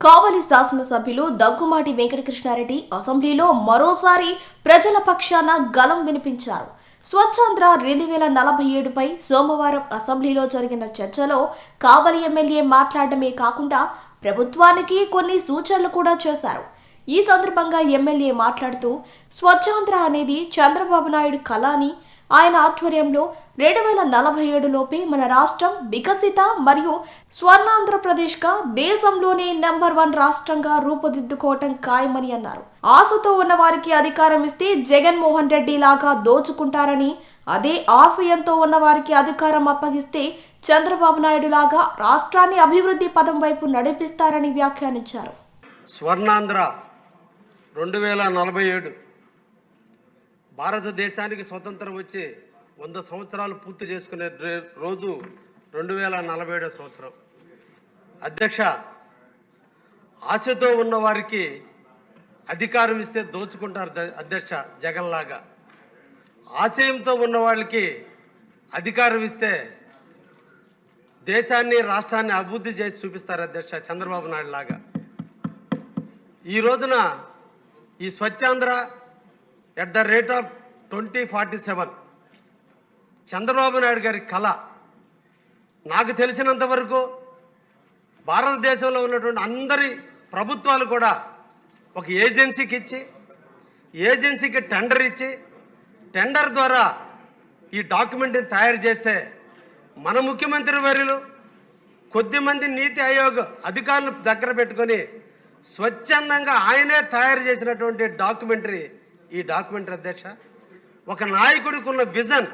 కావలి శాసనసభ్యులు దగ్గుమాటి వెంకటకృష్ణారెడ్డి అసెంబ్లీలో మరోసారి ప్రజల పక్షాన గళం వినిపించారు. స్వచ్ఛాంధ్ర 2047పై సోమవారం అసెంబ్లీలో జరిగిన చర్చలో కావలి ఎమ్మెల్యే మాట్లాడమే కాకుండా ప్రభుత్వానికి కొన్ని సూచనలు కూడా చేశారు. ఈ సందర్భంగా ఎమ్మెల్యే మాట్లాడుతూ స్వచ్ఛాంధ్ర అనేది చంద్రబాబు నాయుడు కళ అని, ఆయన ఆధ్వర్యంలో 2047 లోపే మన రాష్ట్రం వికసిత మరియు స్వర్ణాంధ్రప్రదేశ్గా దేశంలోనే నెంబర్ 1 రాష్ట్రంగా రూపుదిద్దుకోవటం ఖాయమని అన్నారు. ఆశతో ఉన్న వారికి అధికారం ఇస్తే జగన్మోహన్ రెడ్డి లాగా దోచుకుంటారని, అదే ఆశయంతో ఉన్న వారికి అధికారం అప్పగిస్తే చంద్రబాబు నాయుడు లాగా రాష్ట్రాన్ని అభివృద్ధి పదం వైపు నడిపిస్తారని వ్యాఖ్యానించారు. స్వర్ణాంధ్ర 2047 భారతదేశానికి స్వతంత్రం వచ్చి 100 సంవత్సరాలు పూర్తి చేసుకునే రోజు 2047 సంవత్సరం. అధ్యక్ష, ఆశతో ఉన్న వారికి అధికారం ఇస్తే దోచుకుంటారు అధ్యక్ష జగన్ లాగా. ఆశయంతో ఉన్న వాళ్ళకి అధికారం ఇస్తే దేశాన్ని రాష్ట్రాన్ని అభివృద్ధి చేసి చూపిస్తారు అధ్యక్ష చంద్రబాబు నాయుడు లాగా. ఈ రోజున ఈ స్వచ్ఛాంధ్ర @2047 చంద్రబాబు నాయుడు గారి కళ. నాకు తెలిసినంత వరకు భారతదేశంలో ఉన్నటువంటి అందరి ప్రభుత్వాలు కూడా ఒక ఏజెన్సీకి ఇచ్చి, ఏజెన్సీకి టెండర్ ఇచ్చి, టెండర్ ద్వారా ఈ డాక్యుమెంట్ని తయారు చేస్తే మన ముఖ్యమంత్రి వర్యులు కొద్దిమంది నీతి ఆయోగ్ అధికారులు దగ్గర పెట్టుకొని స్వచ్ఛందంగా ఆయనే తయారు చేసినటువంటి ఈ డాక్యుమెంటరీ అధ్యక్ష. ఒక నాయకుడికి ఉన్న విజన్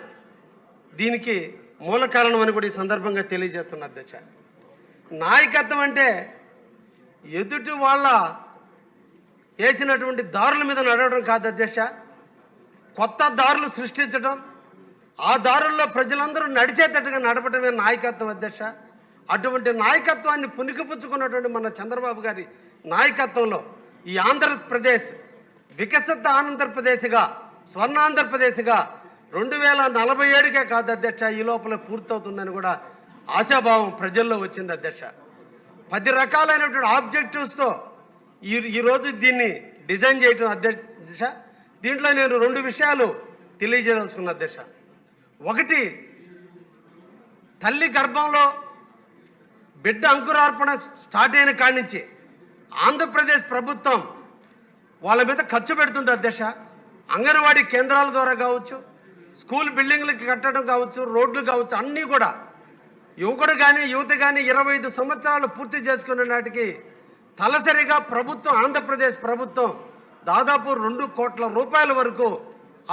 దీనికి మూల కారణం అని కూడా ఈ సందర్భంగా తెలియజేస్తున్న అధ్యక్ష. నాయకత్వం అంటే ఎదుటి వాళ్ళ వేసినటువంటి దారుల మీద నడవడం కాదు అధ్యక్ష, కొత్త దారులు సృష్టించడం, ఆ దారుల్లో ప్రజలందరూ నడిచేటట్టుగా నడపడమే నాయకత్వం అధ్యక్ష. అటువంటి నాయకత్వాన్ని పుణికిపుచ్చుకున్నటువంటి మన చంద్రబాబు గారి నాయకత్వంలో ఈ ఆంధ్రప్రదేశ్ వికసిత ఆంధ్రప్రదేశ్గా, స్వర్ణాంధ్రప్రదేశ్గా 2047కే కాదు అధ్యక్ష, ఈ లోపల పూర్తవుతుందని కూడా ఆశాభావం ప్రజల్లో వచ్చింది అధ్యక్ష. 10 రకాలైనటువంటి ఆబ్జెక్టివ్స్తో ఈరోజు దీన్ని డిజైన్ చేయటం అధ్యక్ష. దీంట్లో నేను 2 విషయాలు తెలియజేయదలుచుకున్న అధ్యక్ష. ఒకటి, తల్లి గర్భంలో బిడ్డ అంకురార్పణ స్టార్ట్ అయిన కాడి నుంచి ఆంధ్రప్రదేశ్ ప్రభుత్వం వాళ్ళ మీద ఖర్చు పెడుతుంది అధ్యక్ష. అంగన్వాడీ కేంద్రాల ద్వారా కావచ్చు, స్కూల్ బిల్డింగ్లకి కట్టడం కావచ్చు, రోడ్లు కావచ్చు, అన్నీ కూడా యువకుడు కానీ యువత కానీ 25 సంవత్సరాలు పూర్తి చేసుకునే నాటికి తలసరిగా ప్రభుత్వం, ఆంధ్రప్రదేశ్ ప్రభుత్వం దాదాపు 2 కోట్ల రూపాయల వరకు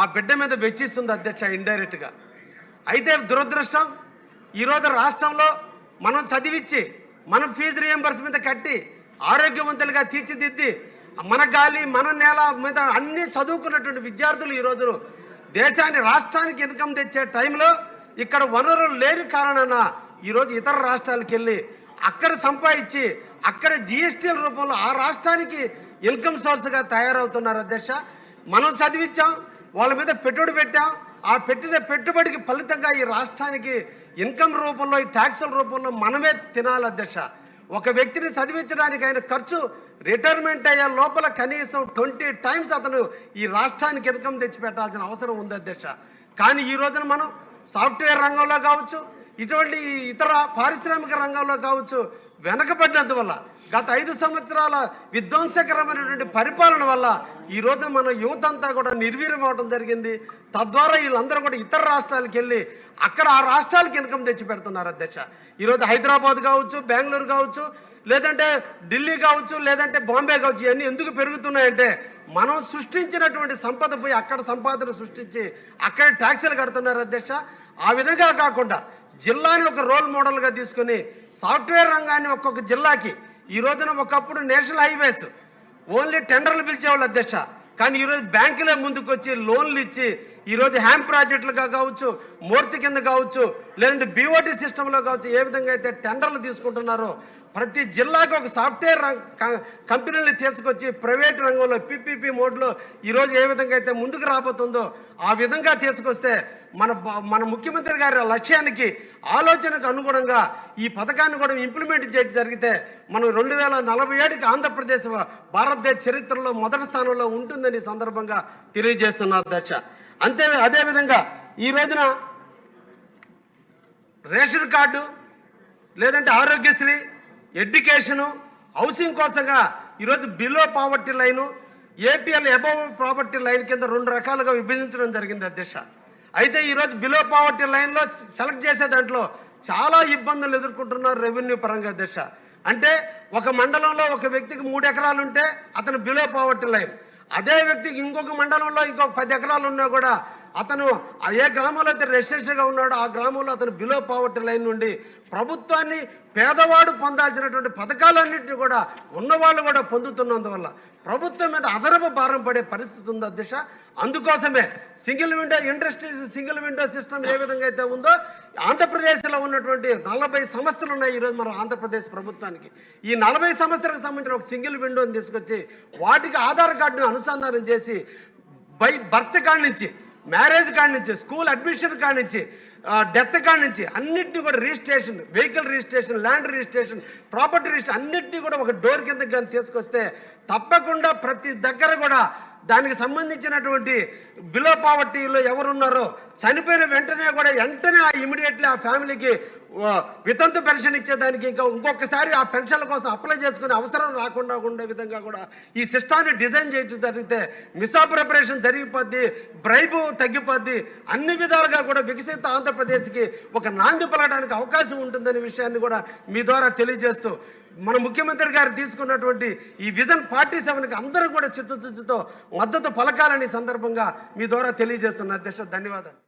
ఆ బిడ్డ మీద వెచ్చిస్తుంది అధ్యక్ష ఇండైరెక్ట్గా. అయితే దురదృష్టం, ఈరోజు రాష్ట్రంలో మనం చదివించి, మనం ఫీజు రియంబర్స్మెంట్ కట్టి ఆరోగ్యవంతులుగా తీర్చిదిద్ది, మన గాలి మన నేల మీద అన్నీ చదువుకున్నటువంటి విద్యార్థులు ఈరోజు దేశాన్ని, రాష్ట్రానికి ఇన్కమ్ తెచ్చే టైంలో ఇక్కడ వనరులు లేని కారణాన ఈరోజు ఇతర రాష్ట్రాలకు వెళ్ళి అక్కడ సంపాదించి అక్కడ జిఎస్టీల రూపంలో ఆ రాష్ట్రానికి ఇన్కమ్ సోర్స్గా తయారవుతున్నారు అధ్యక్ష. మనం చదివించాం, వాళ్ళ మీద పెట్టుబడి పెట్టాం, ఆ పెట్టిన పెట్టుబడికి ఫలితంగా ఈ రాష్ట్రానికి ఇన్కమ్ రూపంలో, ఈ ట్యాక్సుల రూపంలో మనమే తినాలి అధ్యక్ష. ఒక వ్యక్తిని చదివించడానికి ఆయన ఖర్చు రిటైర్మెంట్ అయ్యే లోపల కనీసం 20 టైమ్స్ అతను ఈ రాష్ట్రానికి ఇన్కమ్ తెచ్చిపెట్టాల్సిన అవసరం ఉంది అధ్యక్ష. కానీ ఈ రోజున మనం సాఫ్ట్వేర్ రంగంలో కావచ్చు, ఇటువంటి ఇతర పారిశ్రామిక రంగంలో కావచ్చు వెనకబడినందువల్ల, గత 5 సంవత్సరాల విధ్వంసకరమైనటువంటి పరిపాలన వల్ల ఈరోజు మన యువత అంతా కూడా నిర్వీర్యం అవడం జరిగింది. తద్వారా వీళ్ళందరూ కూడా ఇతర రాష్ట్రాలకు వెళ్ళి అక్కడ ఆ రాష్ట్రాలకు ఇన్కమ్ తెచ్చి పెడుతున్నారు అధ్యక్ష. ఈరోజు హైదరాబాద్ కావచ్చు, బెంగళూరు కావచ్చు, లేదంటే ఢిల్లీ కావచ్చు, లేదంటే బాంబే కావచ్చు, ఇవన్నీ ఎందుకు పెరుగుతున్నాయంటే మనం సృష్టించినటువంటి సంపద పోయి అక్కడ సంపాదన సృష్టించి అక్కడ ట్యాక్సులు కడుతున్నారు అధ్యక్ష. ఆ విధంగా కాకుండా జిల్లాని ఒక రోల్ మోడల్గా తీసుకుని సాఫ్ట్వేర్ రంగాన్ని ఒక్కొక్క జిల్లాకి, ఈ రోజున ఒకప్పుడు నేషనల్ హైవేస్ ఓన్లీ టెండర్లు పిలిచేవాళ్ళు అధ్యక్ష, కానీ ఈరోజు బ్యాంకులే ముందుకు వచ్చి లోన్లు ఇచ్చి ఈరోజు హ్యామ్ ప్రాజెక్టులుగా కావచ్చు, మూర్తి కింద కావచ్చు, లేదంటే బీఓటీ సిస్టంలో కావచ్చు, ఏ విధంగా అయితే టెండర్లు తీసుకుంటున్నారో ప్రతి జిల్లాకు ఒక సాఫ్ట్వేర్ కంపెనీలు తీసుకొచ్చి ప్రైవేట్ రంగంలో పీపీపీ మోడ్లో ఈరోజు ఏ విధంగా అయితే ముందుకు రాబోతుందో ఆ విధంగా తీసుకొస్తే మన ముఖ్యమంత్రి గారి లక్ష్యానికి ఆలోచనకు అనుగుణంగా ఈ పథకాన్ని కూడా ఇంప్లిమెంట్ చేయడం జరిగితే మనం 2047కి ఆంధ్రప్రదేశ్ భారతదేశ చరిత్రలో మొదటి స్థానంలో ఉంటుందని సందర్భంగా తెలియజేస్తున్నారు అధ్యక్ష. అదేవిధంగా ఈ రోజున రేషన్ కార్డు లేదంటే ఆరోగ్యశ్రీ, ఎడ్యుకేషను, హౌసింగ్ కోసంగా ఈరోజు below poverty line, APL above poverty line కింద 2 రకాలుగా విభజించడం జరిగింది అధ్యక్ష. అయితే ఈరోజు బిలో పావర్టీ లైన్లో సెలెక్ట్ చేసే దాంట్లో చాలా ఇబ్బందులు ఎదుర్కొంటున్నారు రెవెన్యూ పరంగా అధ్యక్ష. అంటే ఒక మండలంలో ఒక వ్యక్తికి 3 ఎకరాలు ఉంటే అతను బిలో పావర్టీ లైన్, అదే వ్యక్తికి ఇంకొక మండలంలో ఇంకొక 10 ఎకరాలు ఉన్నా కూడా అతను ఏ గ్రామంలో అయితే రెసిడెన్షియల్గా ఉన్నాడో ఆ గ్రామంలో అతను బిలో పావర్టీ లైన్ నుండి ప్రభుత్వాన్ని పేదవాడు పొందాల్సినటువంటి పథకాలన్నింటినీ కూడా ఉన్నవాళ్ళు కూడా పొందుతున్నందువల్ల ప్రభుత్వం మీద అదనపు భారం పడే పరిస్థితి ఉంది అధ్యక్ష. అందుకోసమే సింగిల్ విండో సిస్టమ్ ఏ విధంగా అయితే ఉందో ఆంధ్రప్రదేశ్లో ఉన్నటువంటి 40 సంస్థలు ఉన్నాయి ఈరోజు మన ఆంధ్రప్రదేశ్ ప్రభుత్వానికి. ఈ 40 సంస్థలకు సంబంధించిన ఒక సింగిల్ విండోని తీసుకొచ్చి వాటికి ఆధార్ కార్డును అనుసంధానం చేసి బర్త్ కార్డు నుంచి, మ్యారేజ్ కార్డు నుంచి, స్కూల్ అడ్మిషన్ కార్డు నుంచి, డెత్ కార్డు నుంచి అన్నింటినీ కూడా registration, vehicle registration, land registration, property registration అన్నింటినీ కూడా ఒక డోర్ కింద కానీ తీసుకొస్తే తప్పకుండా ప్రతి దగ్గర కూడా దానికి సంబంధించినటువంటి బిలో పావర్టీలో ఎవరున్నారో చనిపోయిన వెంటనే కూడా ఇమీడియట్లీ ఆ ఫ్యామిలీకి వితంతు పెన్షన్ ఇచ్చేదానికి ఇంకొకసారి ఆ పెన్షన్ల కోసం అప్లై చేసుకునే అవసరం రాకుండా ఉండే విధంగా కూడా ఈ సిస్టాన్ని డిజైన్ చేయడం జరిగితే మిస్అప్రోప్రియేషన్ జరిగిపోద్ది, బ్రైబు తగ్గిపోద్ది, అన్ని విధాలుగా కూడా వికసిత ఆంధ్రప్రదేశ్కి ఒక నాంది పలకడానికి అవకాశం ఉంటుందనే విషయాన్ని కూడా మీ ద్వారా తెలియజేస్తూ మన ముఖ్యమంత్రి గారు తీసుకున్నటువంటి ఈ విజన్ 47కి అందరూ కూడా చిత్తశుద్ధితో మద్దతు పలకాలని సందర్భంగా మీ ద్వారా తెలియజేస్తున్న అధ్యక్ష. ధన్యవాదాలు.